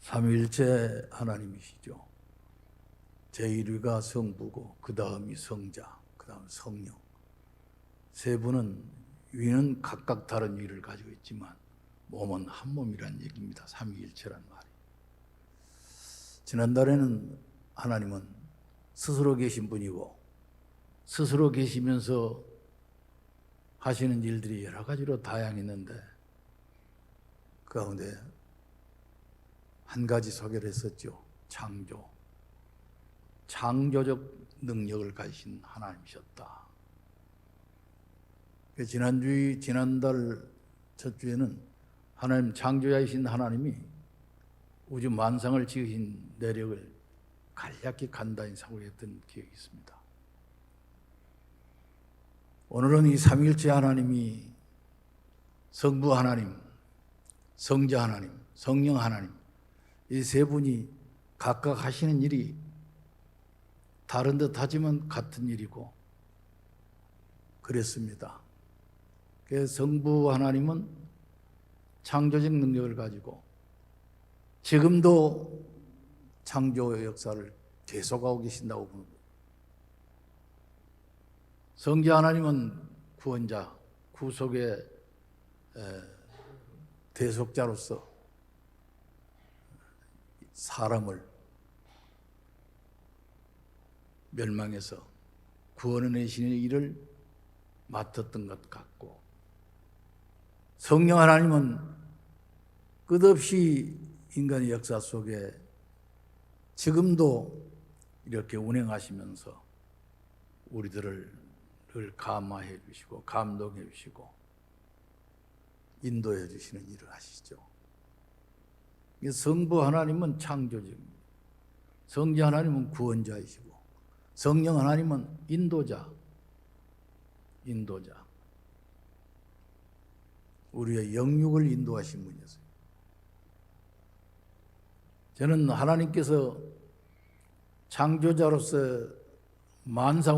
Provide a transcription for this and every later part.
삼위일체 하나님이시죠. 제1위가 성부고 그 다음이 성자, 그 다음 성령. 세 분은 위는 각각 다른 위를 가지고 있지만 몸은 한 몸이란 얘기입니다. 삼위일체란 말이. 지난달에는 하나님은 스스로 계신 분이고 스스로 계시면서 하시는 일들이 여러 가지로 다양했는데 그 가운데 한 가지 소개를 했었죠. 창조적 능력을 가지신 하나님이셨다. 지난달 첫 주에는 하나님 창조자이신 하나님이 우주 만상을 지으신 내력을 간략히 간단히 사고했던 기억이 있습니다. 오늘은 이 삼위일체 하나님이 성부 하나님, 성자 하나님, 성령 하나님 이 세 분이 각각 하시는 일이 다른 듯 하지만 같은 일이고 그랬습니다. 그래서 성부 하나님은 창조적 능력을 가지고 지금도 창조 역사를 계속하고 계신다고 봅니다. 성자 하나님은 구원자, 구속의 대속자로서 사람을 멸망해서 구원해내시는 일을 맡았던 것 같고, 성령 하나님은 끝없이 인간의 역사 속에 지금도 이렇게 운행하시면서 우리들을 감화해 주시고 감동해 주시고 인도해 주시는 일을 하시죠. 성부 하나님은 창조적입니다. 성자 하나님은 구원자이시고 성령 하나님은 인도자. 우리의 영육을 인도하신 분이었어요. 저는 하나님께서 창조자로서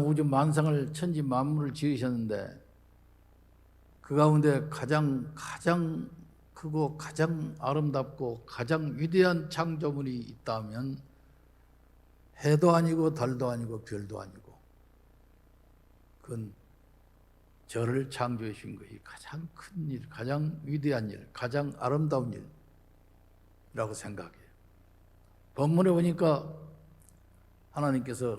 우주 만상을 천지 만물을 지으셨는데 그 가운데 가장 크고 가장 아름답고 가장 위대한 창조물이 있다면 해도 아니고 달도 아니고 별도 아니고 그건 저를 창조해 주신 것이 가장 큰 일, 가장 위대한 일, 가장 아름다운 일이라고 생각해요. 본문에 보니까 하나님께서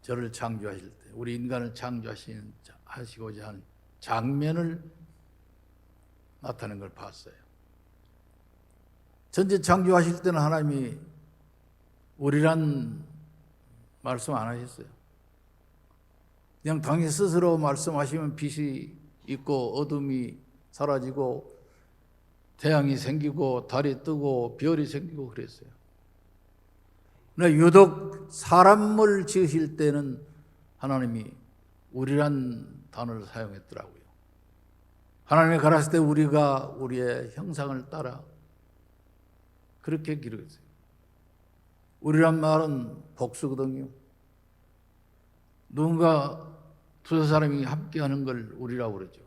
저를 창조하실 때 우리 인간을 창조하시고자 하는 장면을 나타낸 걸 봤어요. 전체 창조하실 때는 하나님이 우리란 말씀 안 하셨어요. 그냥 당신 스스로 말씀하시면 빛이 있고 어둠이 사라지고 태양이 생기고 달이 뜨고 별이 생기고 그랬어요. 그러나 유독 사람을 지으실 때는 하나님이 우리란 단어를 사용했더라고요. 하나님이 가라사대 우리가 우리의 형상을 따라 그렇게 기록했어요. 우리란 말은 복수거든요. 누군가 두세 사람이 함께하는 걸 우리라고 그러죠.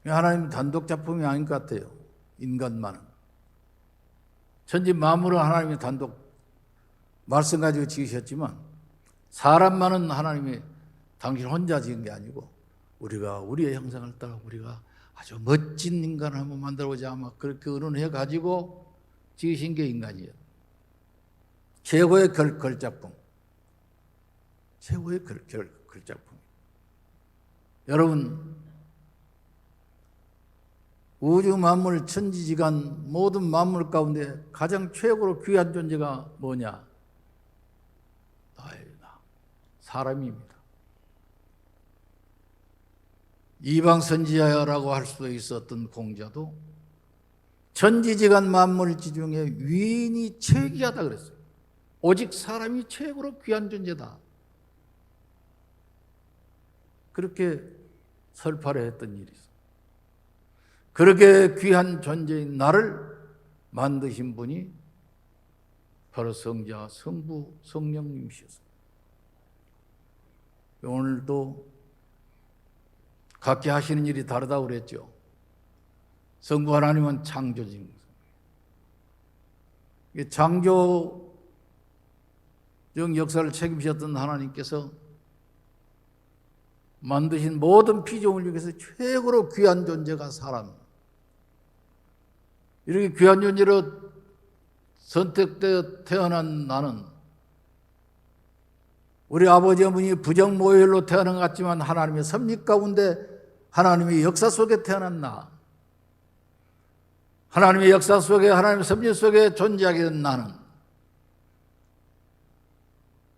하나님 단독 작품이 아닌 것 같아요. 인간만은. 천지 만물은 하나님이 단독 말씀 가지고 지으셨지만 사람만은 하나님이 당신 혼자 지은 게 아니고 우리가 우리의 형상을 따라 우리가 아주 멋진 인간을 한번 만들어보자 아마 그렇게 의논해 가지고 지으신 게 인간이에요. 최고의 걸작품. 최고의 걸작품. 여러분 우주 만물 천지지간 모든 만물 가운데 가장 최고로 귀한 존재가 뭐냐? 나입니다. 사람입니다. 이방 선지자라고 할 수도 있었던 공자도 천지지간 만물지 중에 위인이 최귀하다 그랬어요. 오직 사람이 최고로 귀한 존재다. 그렇게 설파를 했던 일이 있어요. 그렇게 귀한 존재인 나를 만드신 분이 바로 성자, 성부, 성령님이셨어요. 오늘도 각기 하시는 일이 다르다고 그랬죠. 성부 하나님은 창조적인, 창조적 역사를 책임지셨던 하나님께서 만드신 모든 피조물 중에서 최고로 귀한 존재가 사람입니다. 이렇게 귀한 존재로 선택되어 태어난 나는 우리 아버지 어머니 부정모혈로 태어난 것 같지만 하나님의 섭리 가운데 하나님의 역사 속에 태어난 나, 하나님의 역사 속에 하나님의 섭리 속에 존재하게 된 나는,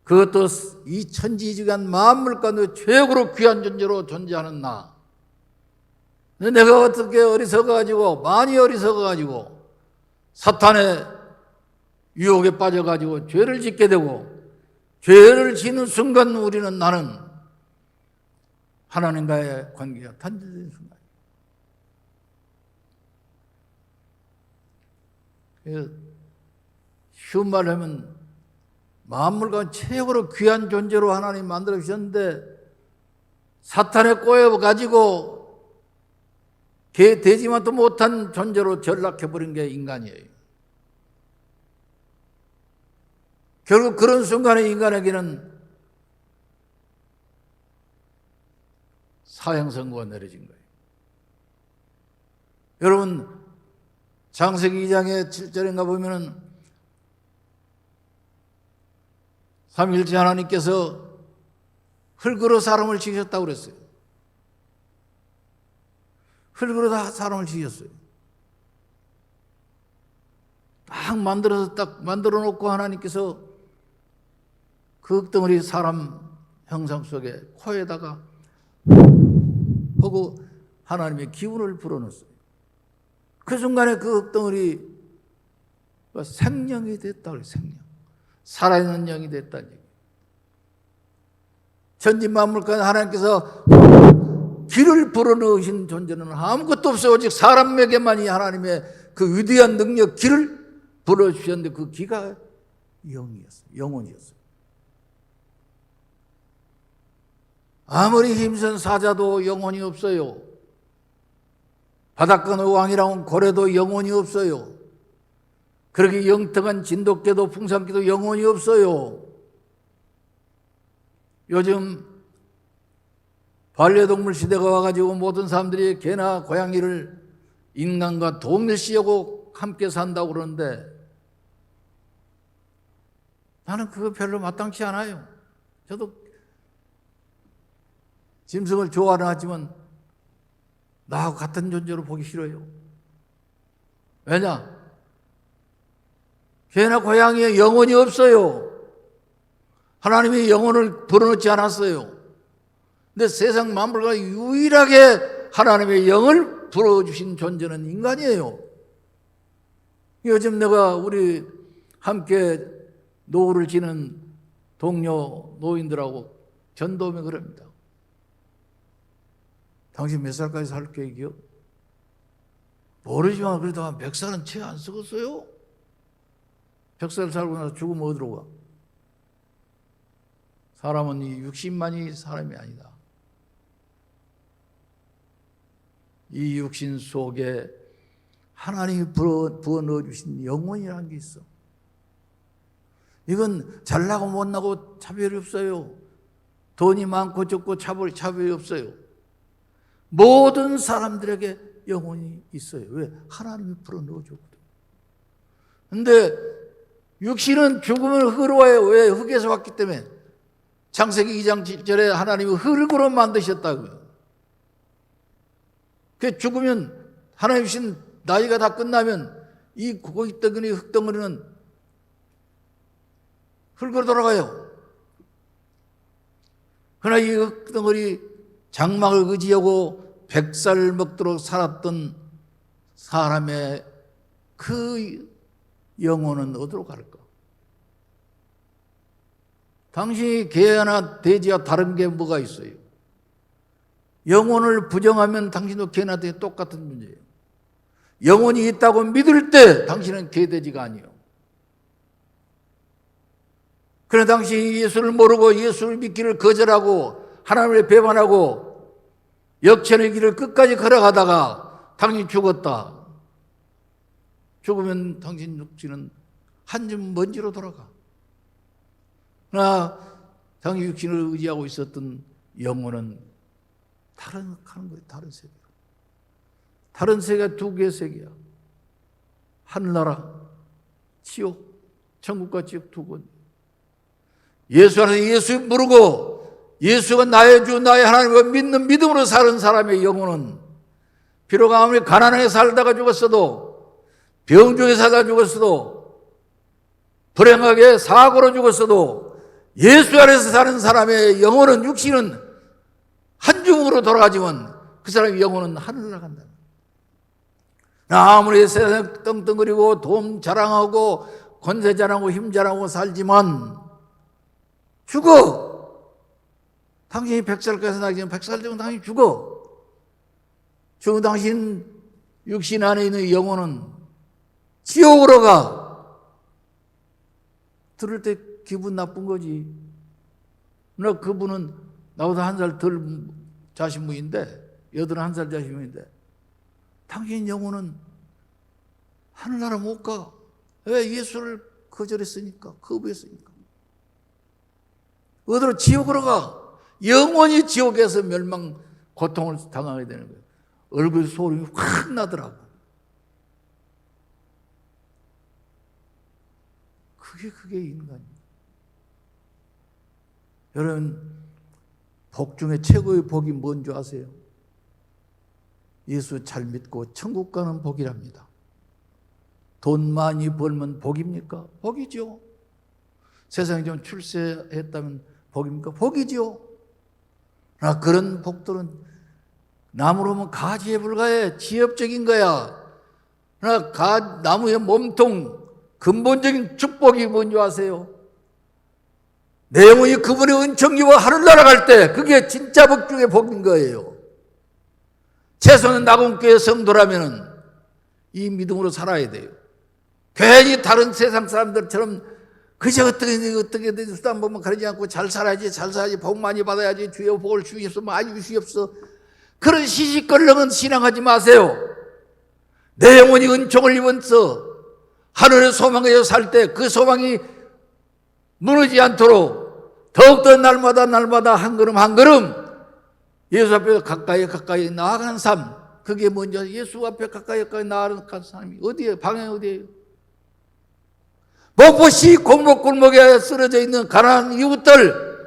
그것도 이 천지지간 만물 가운데 최고로 귀한 존재로 존재하는 나. 내가 어떻게 어리석어가지고 많이 어리석어가지고 사탄의 유혹에 빠져가지고 죄를 짓게 되고 죄를 짓는 순간 나는 하나님과의 관계가 단절된 순간이에요. 쉬운 말로 하면 만물 가운데 최고로 귀한 존재로 하나님 만들어 주셨는데 사탄에 꼬여가지고 되지만도 못한 존재로 전락해버린 게 인간이에요. 결국 그런 순간에 인간에게는 사형선고가 내려진 거예요. 여러분 창세기 2장의 7절인가 보면은 삼위일체 하나님께서 흙으로 사람을 지으셨다고 그랬어요. 흙으로 다 사람을 지으셨어요. 딱 만들어 놓고 하나님께서 그 흙덩어리 사람 형상 속에 코에다가 하고 하나님의 기운을 불어넣었어요. 그 순간에 그 흙덩어리 생명이 됐다 그래요. 생명. 살아있는 영이 됐다는 얘기예요. 천지만물까지 하나님께서 기를 불어넣으신 존재는 아무것도 없어요. 오직 사람에게만 이 하나님의 그 위대한 능력 기를 불어주셨는데 그 기가 영이었어요. 영혼이었어요. 아무리 힘센 사자도 영혼이 없어요. 바닷가 왕이라는 고래도 영혼이 없어요. 그렇게 영특한 진돗개도 풍산개도 영혼이 없어요. 요즘 반려동물 시대가 와가지고 모든 사람들이 개나 고양이를 인간과 동일시하고 함께 산다고 그러는데 나는 그거 별로 마땅치 않아요. 저도 짐승을 좋아는 하지만 나하고 같은 존재로 보기 싫어요. 왜냐? 개나 고양이에 영혼이 없어요. 하나님이 영혼을 불어넣지 않았어요. 근데 세상 만물과 유일하게 하나님의 영을 불어주신 존재는 인간이에요. 요즘 내가 우리 함께 노후를 지는 동료 노인들하고 전도하며 그럽니다. 당신 몇 살까지 살 계획이요? 모르지만 그래도 한 100살은 채 안 썩었어요. 100살 살고 나서 죽으면 어디로 가? 사람은 이 60만이 사람이 아니다. 이 육신 속에 하나님이 부어 넣어주신 영혼이라는 게 있어. 이건 잘나고 못나고 차별이 없어요. 돈이 많고 적고 차별이 없어요. 모든 사람들에게 영혼이 있어요. 왜? 하나님이 불어 넣어줬거든. 근데 육신은 죽음을 흙으로 와요. 왜? 흙에서 왔기 때문에. 창세기 2장 7절에 하나님이 흙으로 만드셨다고요. 그 죽으면 하나님 주신 나이가 다 끝나면 이 고기 덩어리 흙덩어리는 흙으로 돌아가요. 그러나 이 흙덩어리 장막을 의지하고 100살 먹도록 살았던 사람의 그 영혼은 어디로 갈까? 당신이 개나 돼지와 다른 게 뭐가 있어요? 영혼을 부정하면 당신도 개나 돼지 똑같은 문제예요. 영혼이 있다고 믿을 때 당신은 개, 돼지가 아니에요. 그러나 당신이 예수를 모르고 예수를 믿기를 거절하고 하나님을 배반하고 역천의 길을 끝까지 걸어가다가 당신이 죽었다. 죽으면 당신 육신은 한 줌 먼지로 돌아가. 그러나 당시 육신을 의지하고 있었던 영혼은 다른 하는 거예요. 다른 세계. 다른 세계가 두 개의 세계야. 하늘나라, 지옥, 천국과 지옥 두 군. 예수 안에서 예수 모르고 예수가 나의 주 나의 하나님을 믿는 믿음으로 사는 사람의 영혼은 비록 아무리 가난하게 살다가 죽었어도, 병중에 살다가 죽었어도, 불행하게 사고로 죽었어도 예수 안에서 사는 사람의 영혼은, 육신은 한 줌으로 돌아가지만 그 사람의 영혼은 하늘을 나간다. 아무리 세상에 떵떵거리고 돈 자랑하고 권세 자랑하고 힘 자랑하고 살지만 죽어. 당신이 100살까지 살지만 100살 되면 당신이 죽어. 죽은 당신 육신 안에 있는 영혼은 지옥으로 가. 들을 때 기분 나쁜 거지. 나 그분은 나보다 한 살 덜 자신분인데, 81살 자신분인데, 당신 영혼은 하늘나라 못 가. 왜? 예수를 거절했으니까, 거부했으니까. 어디로? 지옥으로 가. 영원히 지옥에서 멸망, 고통을 당하게 되는 거예요. 얼굴 소름이 확 나더라고. 그게 인간이에요. 여러분, 복 중에 최고의 복이 뭔지 아세요? 예수 잘 믿고 천국 가는 복이랍니다. 돈 많이 벌면 복입니까? 복이죠. 세상에 좀 출세했다면 복입니까? 복이죠. 그러나 그런 복들은 나무로 보면 가지에 불과해. 지엽적인 거야. 그러나 나무의 몸통, 근본적인 축복이 뭔지 아세요? 내 영혼이 그분의 은총기와 하늘 날아갈 때 그게 진짜 복 중의 복인 거예요. 최소한 나군교회 성도라면 이 믿음으로 살아야 돼요. 괜히 다른 세상 사람들처럼 그저 어떻게 수단 보면 그러지 않고 잘 살아야지, 복 많이 받아야지, 주여 복을 주시옵소서, 많이 주시옵소서. 그런 시시껄렁은 신앙하지 마세요. 내 영혼이 은총을 입어서 하늘의 소망에서 살 때 그 소망이 무너지지 않도록 더욱더 날마다 한 걸음 예수 앞에 가까이 나아가는 삶. 그게 먼저 예수 앞에 가까이 나아가는 삶이 어디에요? 방향이 어디에요? 목포시 골목골목에 쓰러져 있는 가난한 이웃들,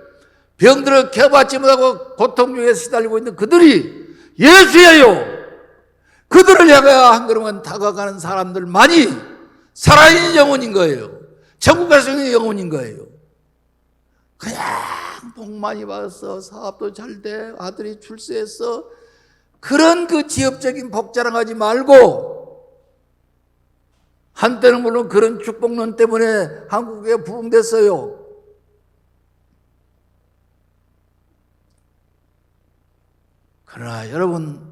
병들어 케어받지 못하고 고통 중에 시달리고 있는 그들이 예수예요. 그들을 향해 한 걸음만 다가가는 사람들만이 살아있는 영혼인 거예요. 천국 갈 수 있는 영혼인 거예요. 그냥 복 많이 받았어, 사업도 잘 돼, 아들이 출세했어, 그런 그 지엽적인 복 자랑하지 말고, 한때는 물론 그런 축복론 때문에 한국에 부흥됐어요. 그러나 여러분,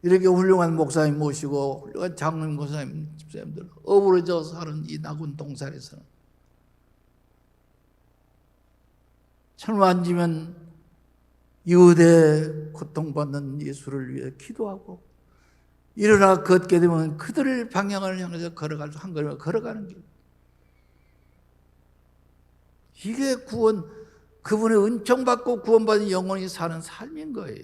이렇게 훌륭한 목사님 모시고 훌륭한 장로님, 목사님, 집사님들 어우러져 사는 이 나군 동산에서는 철만지면 이웃의 고통받는 예수를 위해 기도하고, 일어나 걷게 되면 그들을 방향을 향해서 걸어갈 수, 한 걸음 걸어가는 길. 이게 구원, 그분의 은총받고 구원받은 영혼이 사는 삶인 거예요.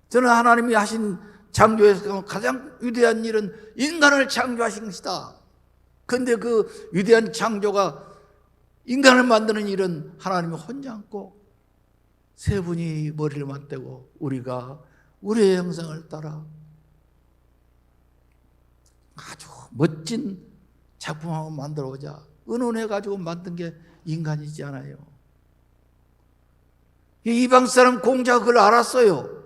저는 하나님이 하신 창조에서 가장 위대한 일은 인간을 창조하신 것이다. 그런데 그 위대한 창조가 인간을 만드는 일은 하나님이 혼자 앉고 세 분이 머리를 맞대고 우리가 우리의 형상을 따라 아주 멋진 작품을 한번 만들어보자. 의논해가지고 만든 게 인간이지 않아요. 이방 사람 공자가 그걸 알았어요.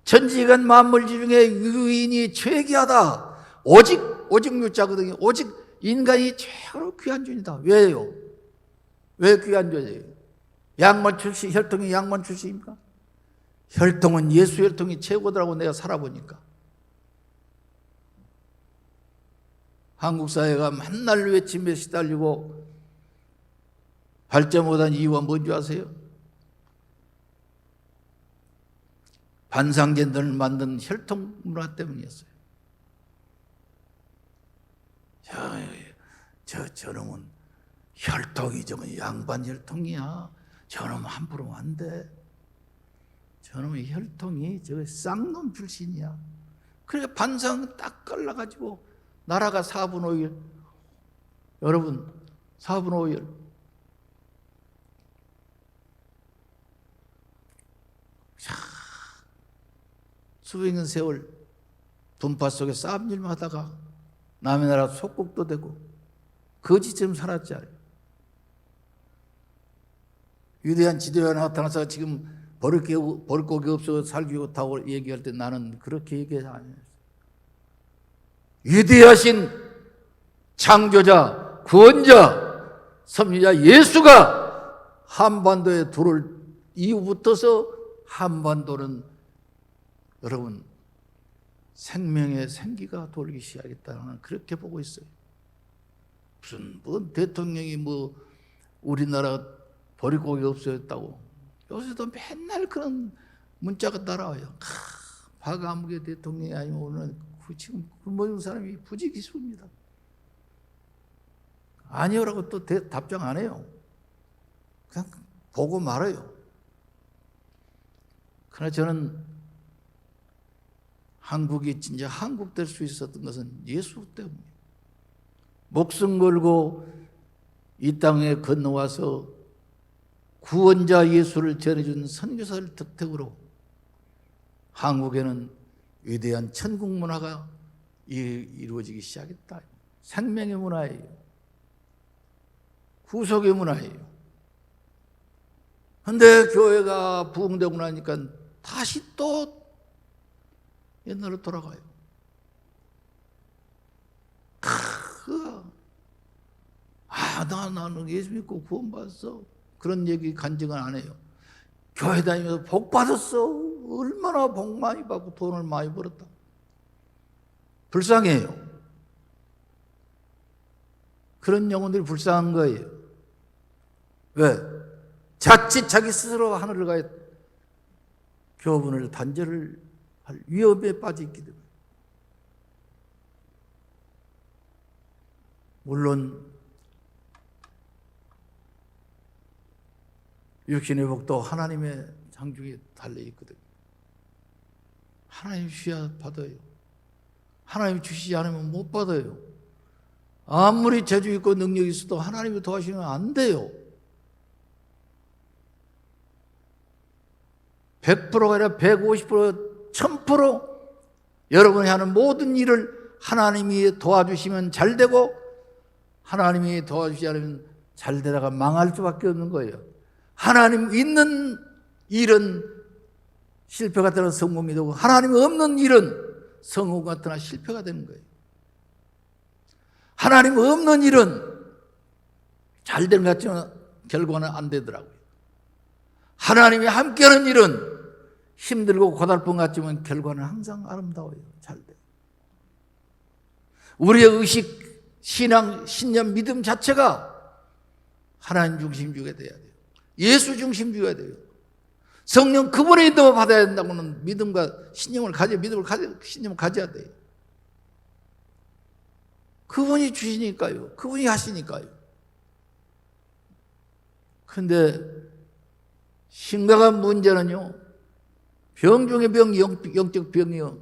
천지간 만물지 중에 유인이 최귀하다. 오직 유자거든요. 오직 인간이 최고로 귀한 존이다. 왜요? 왜 귀한 존이에요? 양만 출신, 혈통이 양만 출신입니까? 혈통은 예수 혈통이 최고더라고 내가 살아보니까. 한국 사회가 맨날 외침에 시달리고 발전 못한 이유가 뭔지 아세요? 반상젠더를 만든 혈통 문화 때문이었어요. 저놈은 혈통이 저건 양반 혈통이야. 저놈 함부로 안 돼. 저놈의 혈통이 저 쌍놈 출신이야. 그러니까 반상 딱 갈라가지고 나라가 4분 5일. 여러분 4분 5일. 수백 년 세월 분파 속에 싸움일만 하다가 남의 나라 속국도 되고 거지처럼 살았지 않아요. 위대한 지도자가 나타나서 지금 버릴 고기 없어 살기 좋다고 얘기할 때 나는 그렇게 얘기하지 않아요. 위대하신 창조자, 구원자, 섭리자 예수가 한반도에 들어올 이후부터서 한반도는 여러분 생명의 생기가 돌기 시작했다는 그렇게 보고 있어요. 무슨 대통령이 우리나라 보릿고기 없어졌다고 요새도 맨날 그런 문자가 따라와요. 박아무개 대통령이 아니면 오늘 지금 모든 사람이 부지기수입니다. 아니요라고 또 답장 안 해요. 그냥 보고 말아요. 그러나 저는 한국이 진짜 한국 될 수 있었던 것은 예수 때문이에요. 목숨 걸고 이 땅에 건너와서 구원자 예수를 전해준 선교사를 덕택으로 한국에는 위대한 천국 문화가 이루어지기 시작했다. 생명의 문화예요. 구속의 문화예요. 그런데 교회가 부흥되고 나니까 다시 또 옛날로 돌아가요. 나는 예수 믿고 구원받았어. 그런 얘기 간증은 안 해요. 교회 다니면서 복 받았어. 얼마나 복 많이 받고 돈을 많이 벌었다. 불쌍해요. 그런 영혼들이 불쌍한 거예요. 왜? 자칫 자기 스스로 하늘을 가야 교분을 단절을 할 위험에 빠져 있기 때문에. 물론 육신의 복도 하나님의 장중에 달려있거든요. 하나님 주셔야 받아요. 하나님 주시지 않으면 못 받아요. 아무리 재주 있고 능력이 있어도 하나님이 도와주시면 안 돼요. 100%가 아니라 150%, 1000% 여러분이 하는 모든 일을 하나님이 도와주시면 잘 되고 하나님이 도와주지 않으면 잘 되다가 망할 수밖에 없는 거예요. 하나님 있는 일은 실패가 되나 성공이 되고 하나님 없는 일은 성공가 되나 실패가 되는 거예요. 하나님 없는 일은 잘 되는 것 같지만 결과는 안 되더라고요. 하나님이 함께하는 일은 힘들고 고달픈 것 같지만 결과는 항상 아름다워요. 잘 돼요. 우리의 의식, 신앙, 신념, 믿음 자체가 하나님 중심주의가 돼야 돼요. 예수 중심주의가 돼요. 성령 그분의 인도를 받아야 된다고는 믿음과 신념을 가져야 돼요. 그분이 주시니까요. 그분이 하시니까요. 그런데 심각한 문제는요, 병 중에 병, 영적 병이요.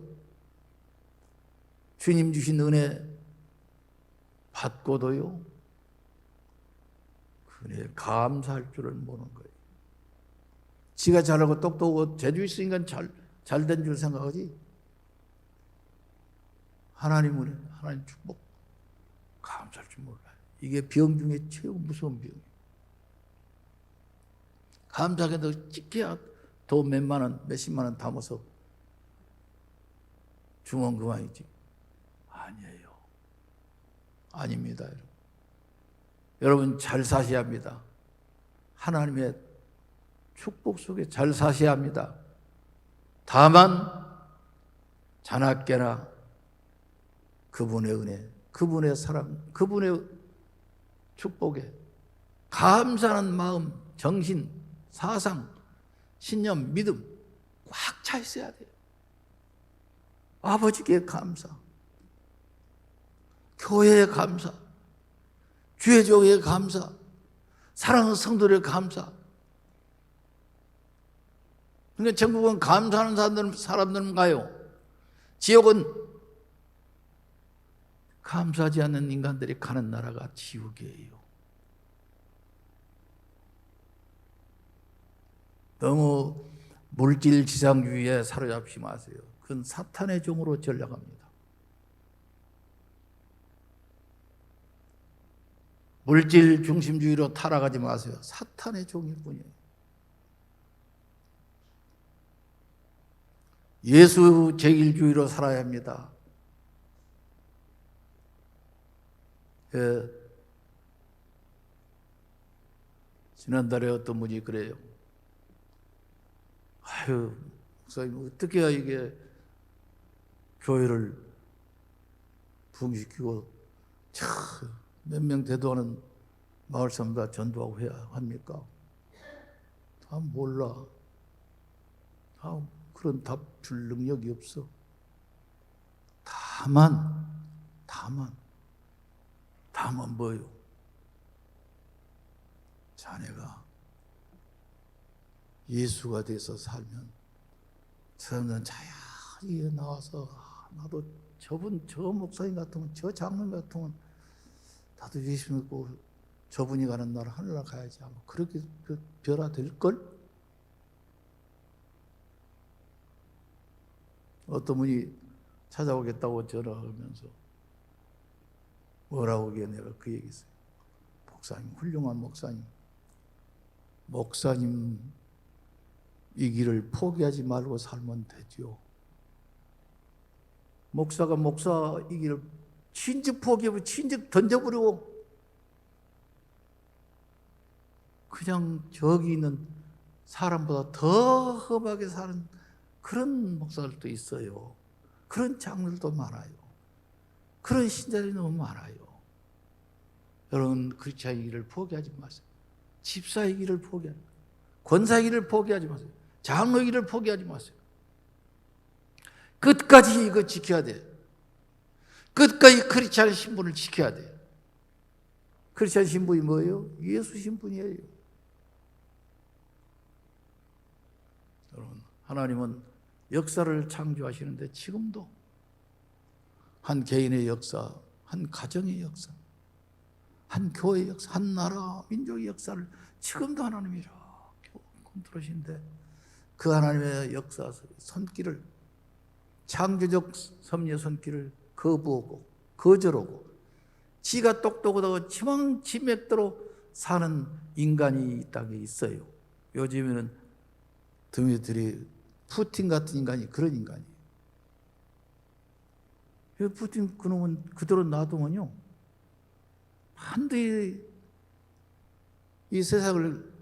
주님 주신 은혜 받고도요, 그래 감사할 줄을 모르는 거예요. 지가 잘하고 똑똑하고 재주 있으니까 잘 된 줄 생각하지. 하나님 은혜, 하나님 축복 감사할 줄 몰라요. 이게 병 중에 최고 무서운 병이에요. 감사하게도 찍혀야 더 몇만 원, 몇십만 원 담아서 주면 그만이지. 아니에요. 아닙니다. 여러분 잘 사셔야 합니다. 하나님의 축복 속에 잘 사셔야 합니다. 다만 자나깨나 그분의 은혜, 그분의 사랑, 그분의 축복에 감사하는 마음, 정신, 사상, 신념, 믿음 꽉 차 있어야 돼요. 아버지께 감사, 교회에 감사, 주의 종에게 감사, 사랑하는 성도에게 감사. 그러니까 천국은 감사하는 사람들은 가요. 지옥은 감사하지 않는 인간들이 가는 나라가 지옥이에요. 너무 물질 지상주의에 사로잡지 마세요. 그건 사탄의 종으로 전락합니다. 물질 중심주의로 타락하지 마세요. 사탄의 종일 뿐이에요. 예수 제일주의로 살아야 합니다. 예. 지난달에 어떤 분이 그래요. 아유, 목사님, 어떻게 해야 이게 교회를 부흥시키고 몇 명 대도하는 마을 사람들 전도하고 해야 합니까? 다 몰라. 다 그런 답 줄 능력이 없어. 다만 뭐요? 자네가 예수가 돼서 살면 사람들은 자연히 나와서 나도 저 목사님 같으면, 저 장로님 같으면 나도 예수 믿고 저분이 가는 나라 하늘나라 가야지 아마 그렇게 변화될걸? 어떤 분이 찾아오겠다고 전화하면서 뭐라고 하기에 내가 그 얘기했어요. 목사님, 훌륭한 목사님 이 길을 포기하지 말고 살면 되죠. 목사가 목사 이 길을 진즉 포기하고 진즉 던져버리고 그냥 저기 있는 사람보다 더 험하게 사는 그런 목사들도 있어요. 그런 장로들도 많아요. 그런 신자들이 너무 많아요. 여러분, 크리스찬의 길을 포기하지 마세요. 집사의 길을 포기하지 마세요. 권사의 길을 포기하지 마세요. 장로의 길을 포기하지 마세요. 끝까지 이거 지켜야 돼요. 끝까지 크리스찬의 신분을 지켜야 돼요. 크리스찬 신분이 뭐예요? 예수 신분이에요. 여러분, 하나님은 역사를 창조하시는데 지금도 한 개인의 역사, 한 가정의 역사, 한 교회의 역사, 한 나라, 민족의 역사를 지금도 하나님이 이렇게 컨트롤하시는데 그 하나님의 역사 손길을, 창조적 섭리의 손길을 거부하고 거절하고 지가 똑똑하다고 지망지맥대로 사는 인간이 이 땅에 있어요. 요즘에는 드미트리 푸틴 같은 인간이 그런 인간이에요. 푸틴 그놈은 그대로 놔두면요 반드시 이 세상을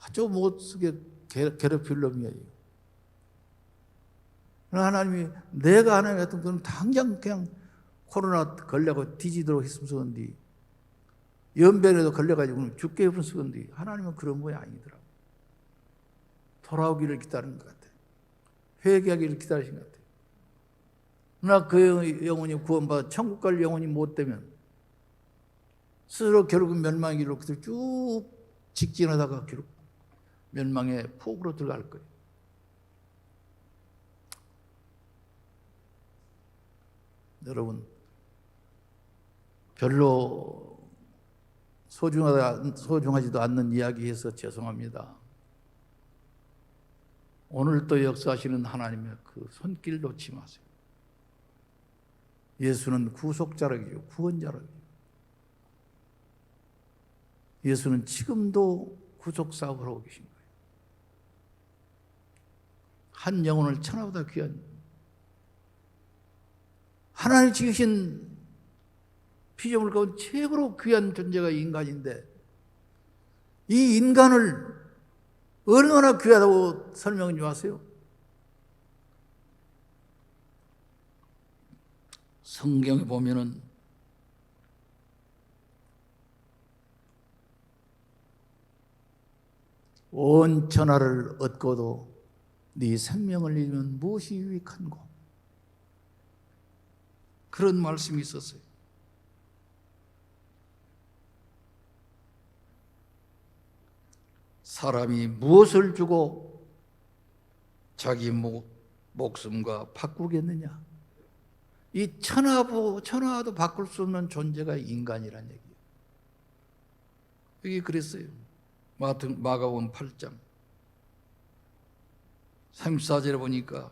아주 못쓰게 괴롭힐 놈이에요. 하나님이 내가 하나님 같은 그럼 당장 그냥 코로나 걸려고 뒤지도록 했으면 쓰건디 연변에도 걸려가지고 죽게 해버리면 쓰건디 하나님은 그런 모양이 아니더라고요. 돌아오기를 기다리는 것 같아요. 회개하기를 기다리신 것 같아요. 그러나 그 영혼이 구원받아 천국 갈 영혼이 못 되면 스스로 결국 멸망의 길로 쭉 직진하다가 결국 멸망의 폭으로 들어갈 거예요. 여러분, 별로 소중하지도 않는 이야기해서 죄송합니다. 오늘 또 역사하시는 하나님의 그 손길 놓지 마세요. 예수는 구속자락이죠. 구원자락이죠. 예수는 지금도 구속사업을 하고 계신 거예요. 한 영혼을 천하보다 귀한, 하나님 지으신 피조물 가운데 최고로 귀한 존재가 인간인데 이 인간을 얼마나 귀하다고 설명을 하세요? 성경에 보면은 온 천하를 얻고도 네 생명을 잃으면 무엇이 유익한고? 그런 말씀이 있었어요. 사람이 무엇을 주고 자기 목숨과 바꾸겠느냐? 이 천하도 바꿀 수 없는 존재가 인간이란 얘기예요. 여기 그랬어요. 마가복음 8장 34절에 보니까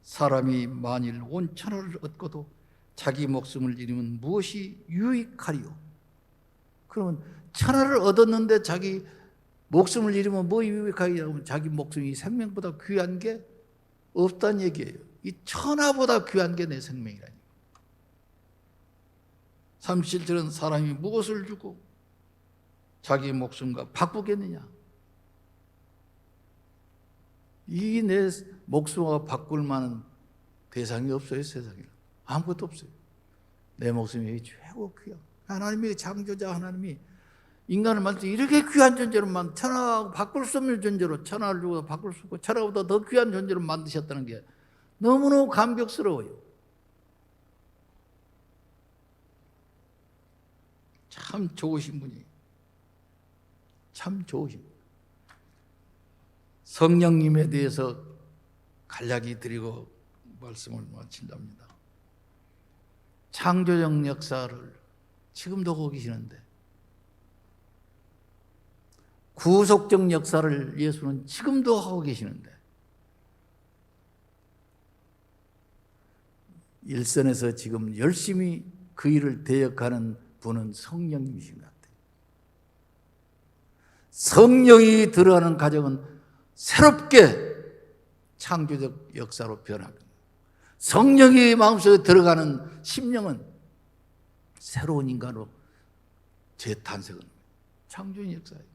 사람이 만일 온 천하를 얻고도 자기 목숨을 잃으면 무엇이 유익하리요? 그러면 천하를 얻었는데 자기 목숨을 잃으면 뭐 유익하리냐고, 자기 목숨이 생명보다 귀한 게 없다는 얘기예요. 이 천하보다 귀한 게 내 생명이라니. 37절은 사람이 무엇을 주고 자기 목숨과 바꾸겠느냐? 이 내 목숨과 바꿀 만한 대상이 없어요. 세상에 아무것도 없어요. 내 목숨이 최고 귀한, 하나님의 창조자 하나님이 인간을 만들 때 이렇게 귀한 존재로 천하하고 바꿀 수 없는 존재로, 천하를 주고 바꿀 수 없고 천하보다 더 귀한 존재로 만드셨다는 게 너무너무 감격스러워요. 참 좋으신 분이, 참 좋으신 분. 성령님에 대해서 간략히 드리고 말씀을 마친답니다. 창조적 역사를 지금도 하고 계시는데, 구속적 역사를 예수는 지금도 하고 계시는데, 일선에서 지금 열심히 그 일을 대역하는 분은 성령님이신 것 같아요. 성령이 들어가는 가정은 새롭게 창조적 역사로 변합니다. 성령이 마음속에 들어가는 심령은 새로운 인간으로 재탄생을 합니다. 창조적 역사예요.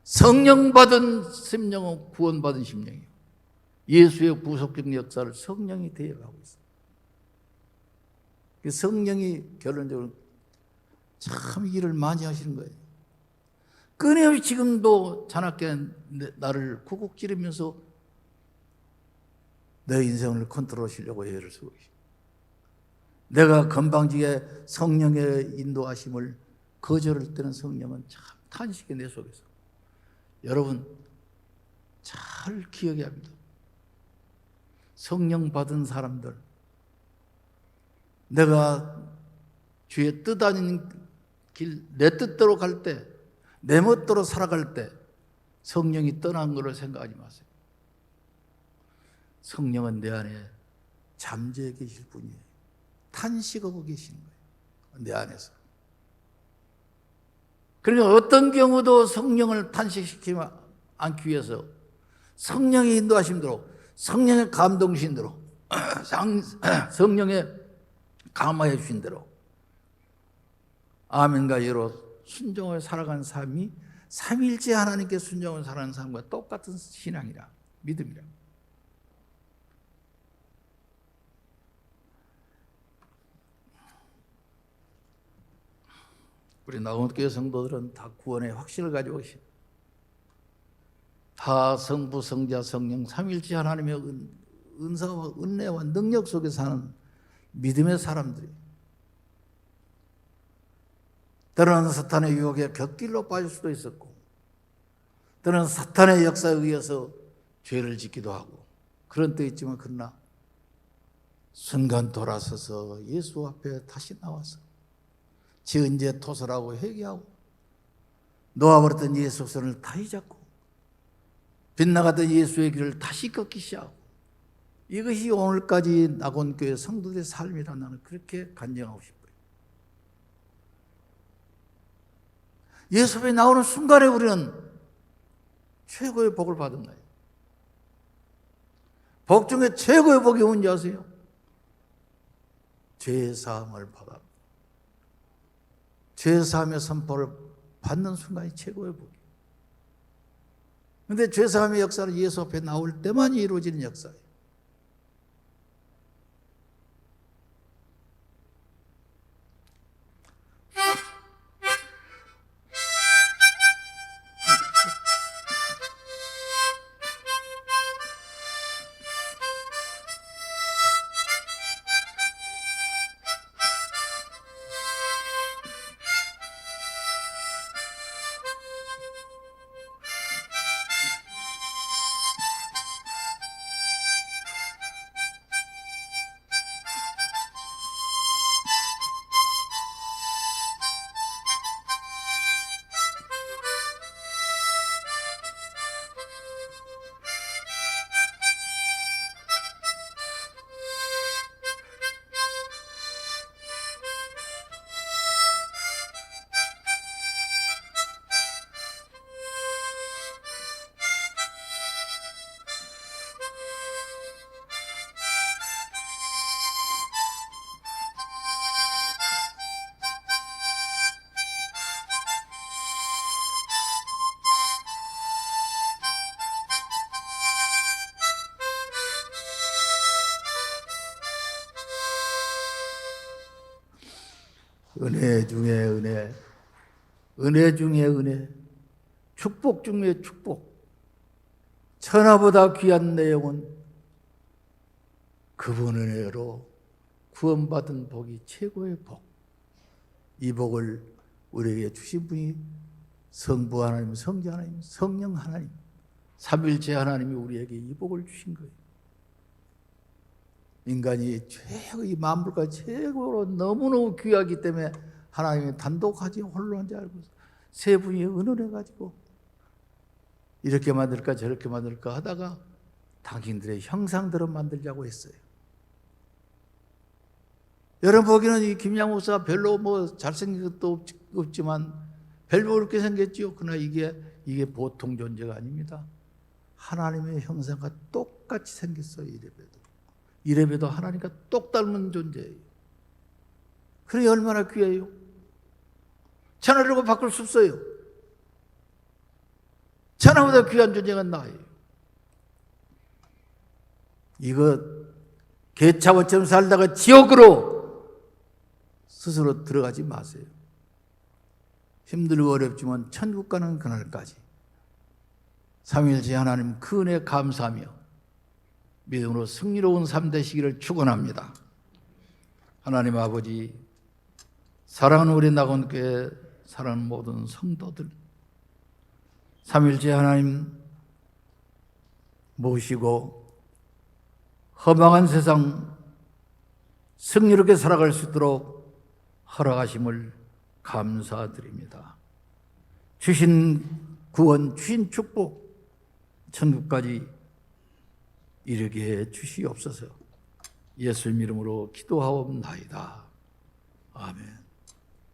성령 받은 심령은 구원받은 심령이에요. 예수의 구속적 역사를 성령이 대역하고 있어요. 성령이 결론적으로 참 일을 많이 하시는 거예요. 끊임없이 지금도 자나깨 나를 구국지르면서 내 인생을 컨트롤하시려고 애를 쓰고 계십니다. 내가 건방지게 성령의 인도하심을 거절할 때는 성령은 참 탄식이 내 속에서. 여러분 잘 기억해야 합니다. 성령 받은 사람들, 내가 주의 뜻 아닌 길, 내 뜻대로 갈 때, 내 멋대로 살아갈 때 성령이 떠난 것을 생각하지 마세요. 성령은 내 안에 잠재해 계실 분이에요. 탄식하고 계시는 거예요. 내 안에서. 그러니까 어떤 경우도 성령을 탄식시키지 않기 위해서 성령의 인도하심대로, 성령의 감동신대로, 성령의 감화해 주신 대로 아멘과 예로 순종을 살아가는 삶이 삼위일체 하나님께 순종을 살아가는 삶과 똑같은 신앙이라, 믿음이라. 우리 나온교회 성도들은 다 구원의 확신을 가지고 계십니다. 다 성부, 성자, 성령 삼위일체 하나님의 은사와 은혜와 능력 속에 사는 믿음의 사람들이, 때로는 사탄의 유혹에 곁길로 빠질 수도 있었고, 때로는 사탄의 역사에 의해서 죄를 짓기도 하고 그런 때 있지만, 그러나 순간 돌아서서 예수 앞에 다시 나와서 지은 죄 토설하고 회개하고 놓아버렸던 예수 손을 다시 잡고 빗나갔던 예수의 길을 다시 걷기 시작하고, 이것이 오늘까지 낙원교회 성도들의 삶이라 나는 그렇게 간증하고 싶어요. 예수 앞에 나오는 순간에 우리는 최고의 복을 받은 거예요. 복 중에 최고의 복이 뭔지 아세요? 죄사함을 받아. 죄사함의 선포를 받는 순간이 최고의 복이에요. 그런데 죄사함의 역사는 예수 앞에 나올 때만 이루어지는 역사예요. 은혜 중에 은혜, 은혜 중에 은혜, 축복 중에 축복. 천하보다 귀한 내용은 그분 은혜로 구원받은 복이 최고의 복. 이 복을 우리에게 주신 분이 성부 하나님, 성자 하나님, 성령 하나님, 삼위일체 하나님이 우리에게 이 복을 주신 거예요. 인간이 최고, 이 만물과 최고로 너무너무 귀하기 때문에 하나님이 단독하지 홀로 줄 알고 세 분이 의논해가지고 이렇게 만들까 저렇게 만들까 하다가 당신들의 형상대로 만들자고 했어요. 여러분 보기에는 이 김양 목사가 별로 뭐 잘생긴 것도 없지만 별로 그렇게 생겼죠. 그러나 이게 보통 존재가 아닙니다. 하나님의 형상과 똑같이 생겼어요. 이래봬도 하나님과 똑 닮은 존재예요. 그러니 얼마나 귀해요. 천하라고 바꿀 수 없어요. 천하보다 귀한 존재가 나예요. 이거 개차원처럼 살다가 지옥으로 스스로 들어가지 마세요. 힘들고 어렵지만 천국 가는 그날까지 삼위일체 하나님 그 은혜 감사하며 믿음으로 승리로운 삶 되시기를 축원합니다. 하나님 아버지, 사랑하는 우리 낙원교회 사랑하는 모든 성도들, 삼위일체 하나님 모시고 허망한 세상 승리롭게 살아갈 수 있도록 허락하심을 감사드립니다. 주신 구원, 주신 축복 천국까지 이르게 해 주시옵소서. 예수님 이름으로 기도하옵나이다. 아멘.